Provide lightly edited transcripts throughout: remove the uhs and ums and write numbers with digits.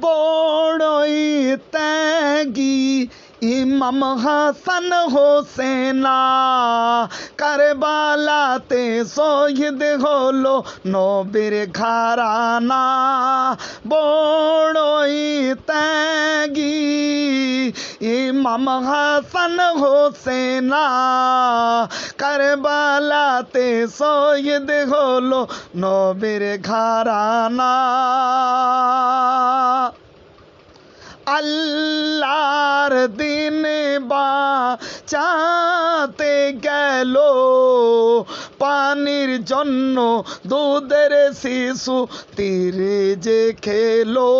বড়ই ত্যাগী ইমাম হাসান হোসেনা কারবালাতে শহীদ হলো নবীর ঘরানা। বড়ই ত্যাগী ইমাম হাসান হোসেনা কারবালাতে শহীদ হলো নবীর ঘরানা। আল্লাহর দিন বাঁচাতে গেল পানির জন্য দুধের শিশু তীরে যে খেলো।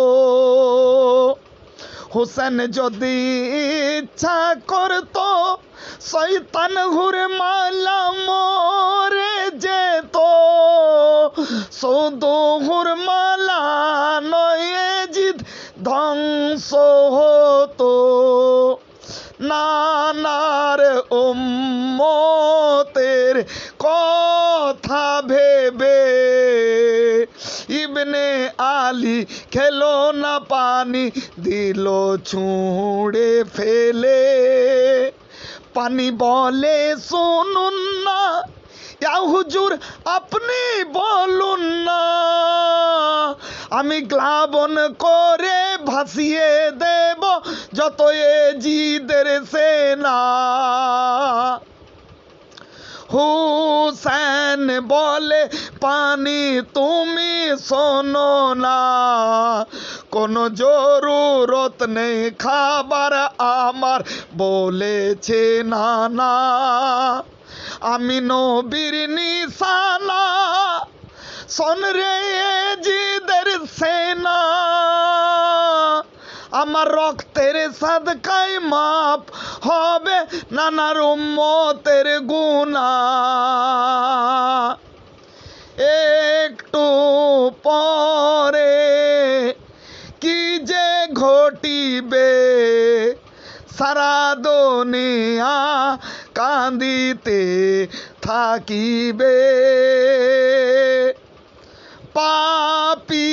হোসেন যদি ইচ্ছা করত শয়তান হুরমালা মরে যেত, শুধু হুরমালা নয় জিদ ধ্বংস হতো। নানার উম্মতের কথা ভেবে ইবনে আলী খেলো না পানি দিল ছুঁড়ে ফেলে। পানি বলে শুনুন না, ইয়া হুজুর আপনি বলুন না, আমি গ্লাবন করে ভাসিয়ে দেব যত এজিদের সেনা। হুসেন বলে পানি তুমি শোনো না, কোনো জরুরত নেই খাবার আমার বলেছে নানা। আমি নবীর নিশানা শোন রে জিদের সেনা, আমার রক্তের সাদকায় মাপ হবে নানার উম্মতের গুনাহ। একটু পরে কি যে ঘটিবে সারা দুনিয়া কাঁদিতে থাকিবে। পাপী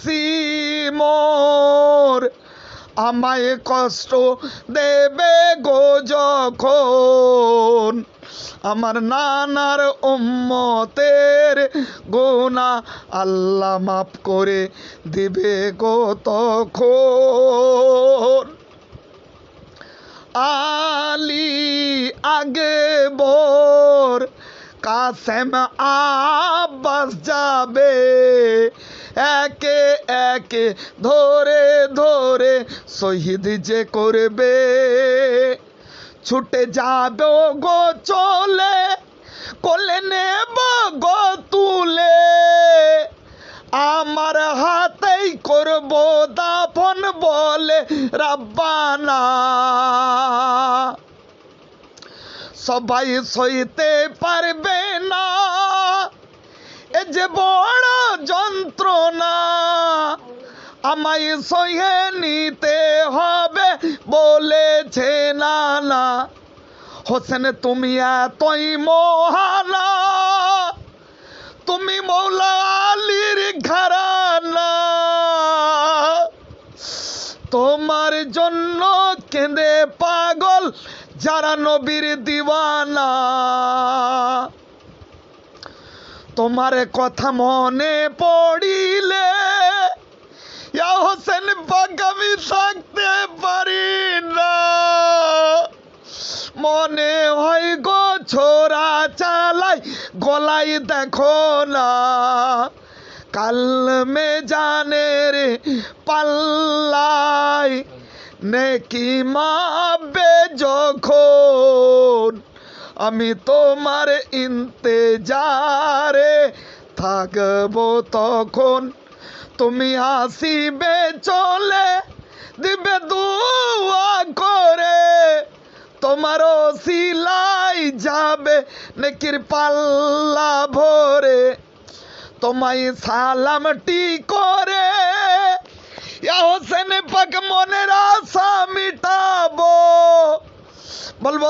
সিমোর আমায় কষ্ট দেবে গো যখন, আমার নানার উম্মতের গুনাহ আল্লাহ মাফ করে দিবে গো তখন। আলী আকবর কাসেম আব্বাস যাবে একে একে ধরে ধরে শহীদ যে করবে। ছুটে যাবে গো চলে কোলে নেব গো তুলে, আমার হাতেই করব দাফন বলে রাব্বানা। সবাই সইতে পারবে না এ যে বড় যন্ত্রণা, আমায় সহে নিতে হবে বলেছে নানা। হোসেন তুমি এতই মহানা, তুমি মৌলা আলীর ঘরানা, তোমার জন্য কেঁদে পাগল যারা নবীর দিওয়ানা। তোমার কথা মনে পড়িলে ইয়া হোসেন পাক আমি থাকতে পারি না, মনে হয় গো ছোরা চালাই গলাই দেখো না। কাল মে জানে রে পাল্লাই নেকি মাপবে যখন, আমি তোমার ইন্তেজারে থাকবো তখন। তুমি আসিবে চলে দিবে দুয়া করে, তোমারও সিলাই যাবে নেকির পাল্লা ভরে। তোমায় সালামটি করে ইয়া হোসেন পাক মনের আশা মিটাবো, বলবো